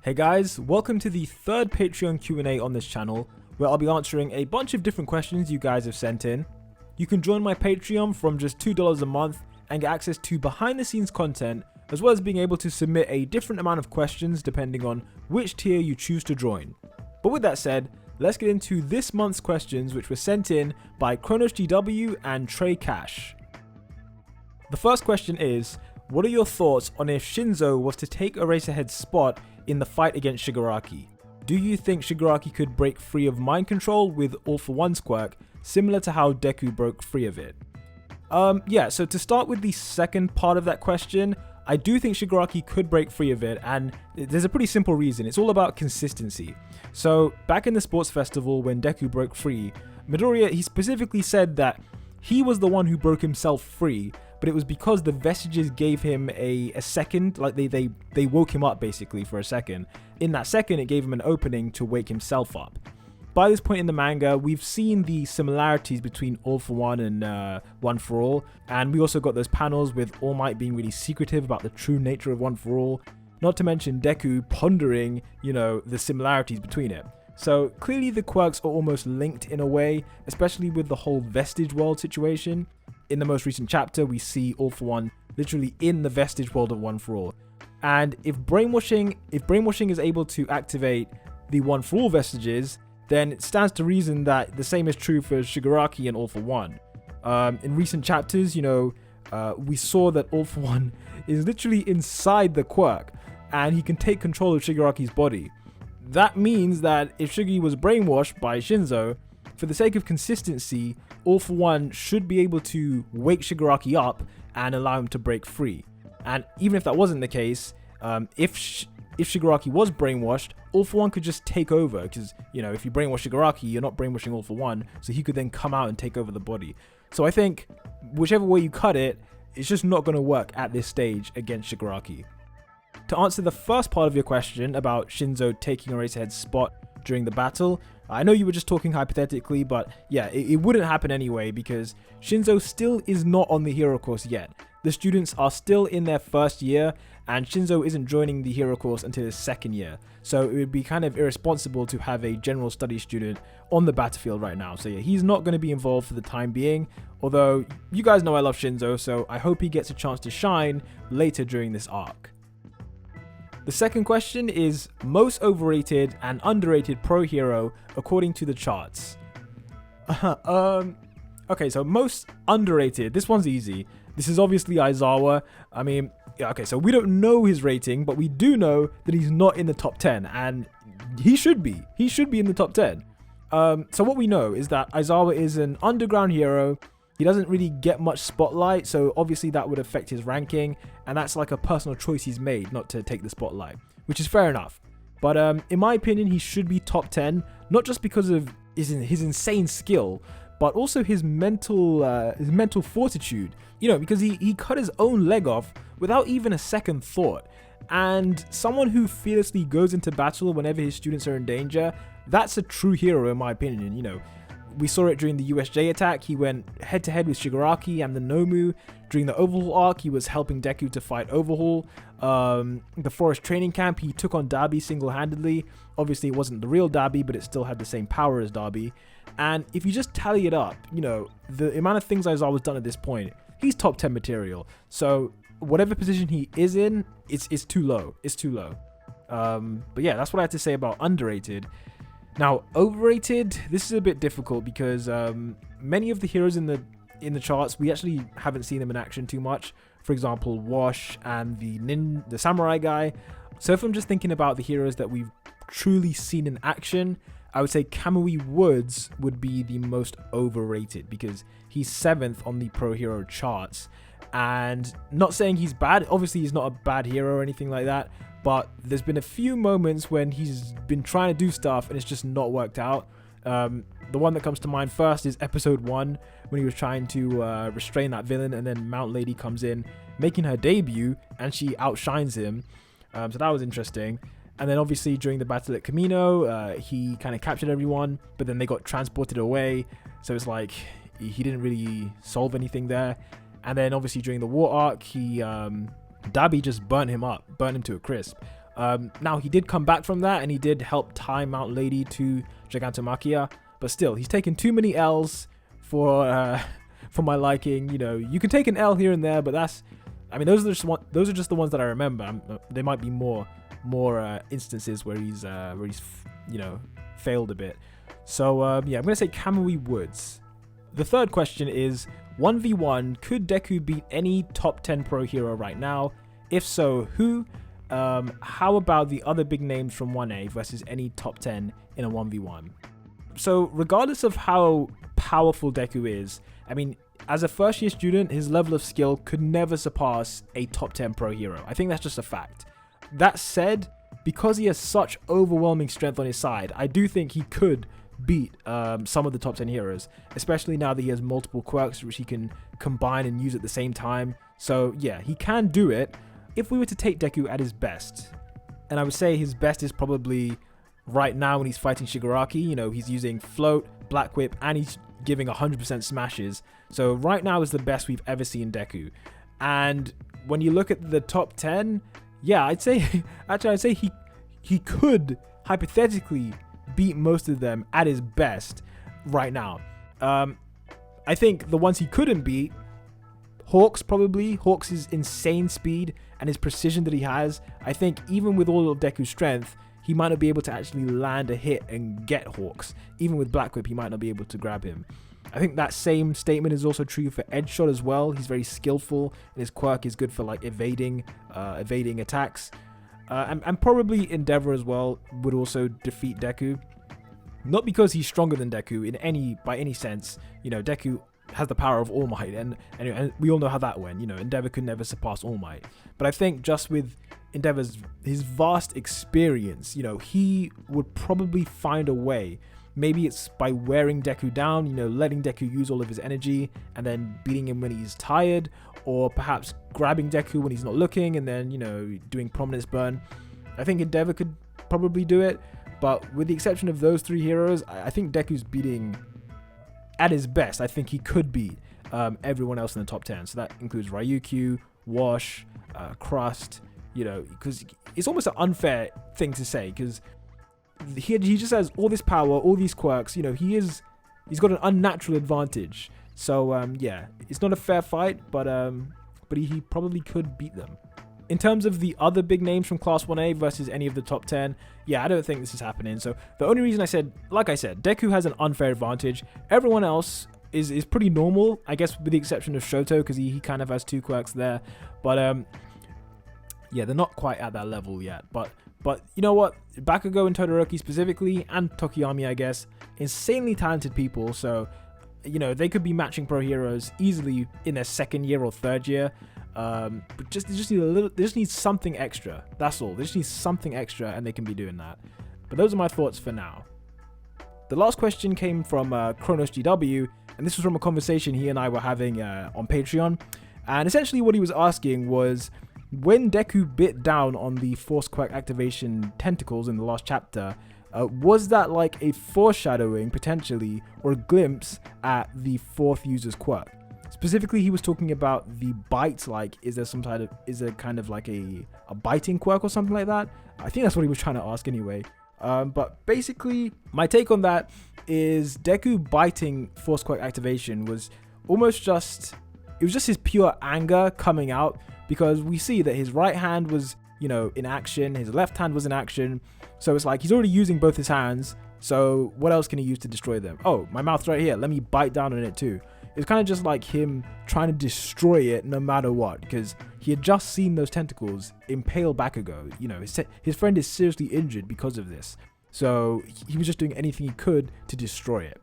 Hey guys, welcome to the third Patreon Q&A on this channel, where I'll be answering a bunch of different questions you guys have sent in. You can join my Patreon from just $2 a month and get access to behind the scenes content, as well as being able to submit a different amount of questions depending on which tier you choose to join. But with that said, let's get into this month's questions, which were sent in by Kronos GW and Trey Cash. The first question is, what are your thoughts on if Shinzo was to take Eraserhead's spot in the fight against Shigaraki? Do you think Shigaraki could break free of mind control with All For One's quirk, similar to how Deku broke free of it? So to start with the second part of that question, I do think Shigaraki could break free of it, and there's a pretty simple reason. It's all about consistency. So back in the sports festival when Deku broke free, Midoriya, he specifically said that he was the one who broke himself free, but it was because the vestiges gave him a second, like they woke him up basically for a second. In that second, it gave him an opening to wake himself up. By this point in the manga, we've seen the similarities between All For One and One For All, and we also got those panels with All Might being really secretive about the true nature of One For All, not to mention Deku pondering, the similarities between it. So clearly the quirks are almost linked in a way, especially with the whole vestige world situation. In the most recent chapter, we see All For One literally in the vestige world of One For All. And if brainwashing is able to activate the One For All vestiges, then it stands to reason that the same is true for Shigaraki and All For One. In recent chapters, we saw that All For One is literally inside the quirk, and he can take control of Shigaraki's body. That means that if Shiggy was brainwashed by Shinzo, for the sake of consistency, All For One should be able to wake Shigaraki up and allow him to break free. And even if that wasn't the case, if Shigaraki was brainwashed, All For One could just take over, because, if you brainwash Shigaraki, you're not brainwashing All For One, so he could then come out and take over the body. So I think, whichever way you cut it, it's just not going to work at this stage against Shigaraki. To answer the first part of your question about Shinzo taking Eraserhead's spot during the battle, I know you were just talking hypothetically, but yeah, it wouldn't happen anyway because Shinzo still is not on the hero course yet. The students are still in their first year, and Shinzo isn't joining the hero course until his second year. So it would be kind of irresponsible to have a general studies student on the battlefield right now. So yeah, he's not going to be involved for the time being, although you guys know I love Shinzo, so I hope he gets a chance to shine later during this arc. The second question is most overrated and underrated pro hero according to the charts. Okay, so most underrated. This one's easy. This is obviously Aizawa. So we don't know his rating, but we do know that he's not in the top 10, and he should be. He should be in the top 10. So what we know is that Aizawa is an underground hero. He doesn't really get much spotlight, so obviously that would affect his ranking, and that's like a personal choice he's made not to take the spotlight, which is fair enough. But in my opinion, he should be top 10, not just because of his insane skill, but also his mental fortitude. Because he cut his own leg off without even a second thought. And someone who fearlessly goes into battle whenever his students are in danger, that's a true hero in my opinion. We saw it during the USJ attack. He went head to head with Shigaraki and the Nomu. During the Overhaul arc, he was helping Deku to fight Overhaul. The Forest Training Camp, he took on Dabi single-handedly. Obviously, it wasn't the real Dabi, but it still had the same power as Dabi. And if you just tally it up, the amount of things Aizawa's done at this point, he's top 10 material. So whatever position he is in, it's too low. It's too low. But yeah, that's what I have to say about underrated. Now, overrated, this is a bit difficult because many of the heroes in the charts, we actually haven't seen them in action too much. For example, Wash and the samurai guy. So if I'm just thinking about the heroes that we've truly seen in action, I would say Kamui Woods would be the most overrated because he's 7th on the pro hero charts. And not saying he's bad, obviously he's not a bad hero or anything like that, but there's been a few moments when he's been trying to do stuff and it's just not worked out. The one that comes to mind first is episode 1, when he was trying to restrain that villain, and then Mount Lady comes in making her debut and she outshines him. So that was interesting. And then obviously during the battle at Kamino, he kind of captured everyone, but then they got transported away. So it's like he didn't really solve anything there. And then obviously during the war arc, Dabi just burnt him to a crisp. Now, he did come back from that, and he did help tie Mount Lady to Gigantomachia, but still, he's taken too many L's for my liking. You know, you can take an L here and there, but those are just the ones that I remember. There might be more instances where he's failed a bit. So yeah, I'm gonna say Kamui Woods. The third question is 1v1. Could Deku beat any top 10 pro hero right now? If so, who? How about the other big names from 1A versus any top 10 in a 1v1? So regardless of how powerful Deku is, I mean, as a first year student, his level of skill could never surpass a top 10 pro hero. I think that's just a fact. That said, because he has such overwhelming strength on his side, I do think he could beat some of the top 10 heroes, especially now that he has multiple quirks which he can combine and use at the same time. So yeah, he can do it if we were to take Deku at his best. And I would say his best is probably right now when he's fighting Shigaraki. You know, he's using Float, Black Whip, and he's giving 100% smashes. So right now is the best we've ever seen Deku. And when you look at the top 10, yeah, I'd say he could hypothetically beat most of them at his best right now. I think the ones he couldn't beat, Hawks probably. Hawks' insane speed and his precision that he has. I think even with all of Deku's strength, he might not be able to actually land a hit and get Hawks. Even with Black Whip, he might not be able to grab him. I think that same statement is also true for Edge Shot as well. He's very skillful, and his quirk is good for like evading attacks. And probably Endeavor as well would also defeat Deku. Not because he's stronger than Deku by any sense. You know, Deku has the power of All Might, and we all know how that went. You know, Endeavor could never surpass All Might. But I think just with Endeavor's his vast experience, you know, he would probably find a way. Maybe it's by wearing Deku down, you know, letting Deku use all of his energy and then beating him when he's tired, or perhaps grabbing Deku when he's not looking and then, you know, doing Prominence Burn. I think Endeavor could probably do it, but with the exception of those three heroes, I think Deku's beating at his best. I think he could beat everyone else in the top 10. So that includes Ryukyu, Wash, Crust, you know, because it's almost an unfair thing to say because he just has all this power, all these quirks. You know, he's got an unnatural advantage. So yeah, it's not a fair fight, but he probably could beat them. In terms of the other big names from Class 1A versus any of the top 10, yeah, I don't think this is happening. So the only reason like I said, Deku has an unfair advantage. Everyone else is pretty normal, I guess, with the exception of Shoto, because he kind of has two quirks there. But yeah, they're not quite at that level yet. But you know what? Bakugo and Todoroki specifically, and Tokiyami, I guess, insanely talented people. So, you know, they could be matching pro heroes easily in their second year or third year. But they just need something extra. That's all. They just need something extra, and they can be doing that. But those are my thoughts for now. The last question came from Kronos GW, and this was from a conversation he and I were having on Patreon. And essentially, what he was asking was, when Deku bit down on the Force Quirk activation tentacles in the last chapter, was that like a foreshadowing potentially or a glimpse at the fourth user's quirk? Specifically, he was talking about the bite. Like, is there kind of like a biting quirk or something like that? I think that's what he was trying to ask anyway. But basically, my take on that is Deku biting Force Quirk activation was almost just his pure anger coming out, because we see that his right hand was, you know, in action, his left hand was in action. So it's like he's already using both his hands. So what else can he use to destroy them? Oh, my mouth's right here. Let me bite down on it too. It's kind of just like him trying to destroy it no matter what, because he had just seen those tentacles impale Bakugo. You know, his friend is seriously injured because of this. So he was just doing anything he could to destroy it.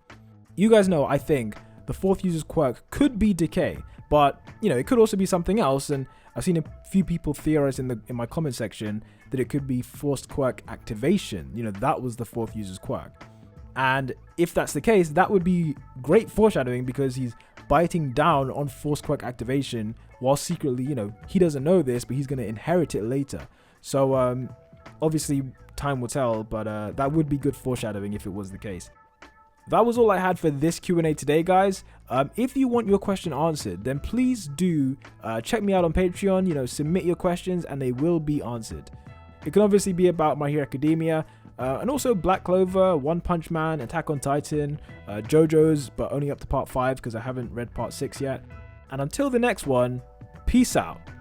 You guys know, I think the fourth user's quirk could be decay, but, you know, it could also be something else. And I've seen a few people theorize in my comment section that it could be forced quirk activation. You know, that was the fourth user's quirk. And if that's the case, that would be great foreshadowing, because he's biting down on force quirk activation while secretly, you know, he doesn't know this, but he's going to inherit it later. So obviously time will tell, but that would be good foreshadowing if it was the case. That was all I had for this Q&A today, guys. If you want your question answered, then please do check me out on Patreon. You know, submit your questions and they will be answered. It can obviously be about My Hero Academia, and also Black Clover, One Punch Man, Attack on Titan, JoJo's, but only up to part 5 because I haven't read part 6 yet. And until the next one, peace out.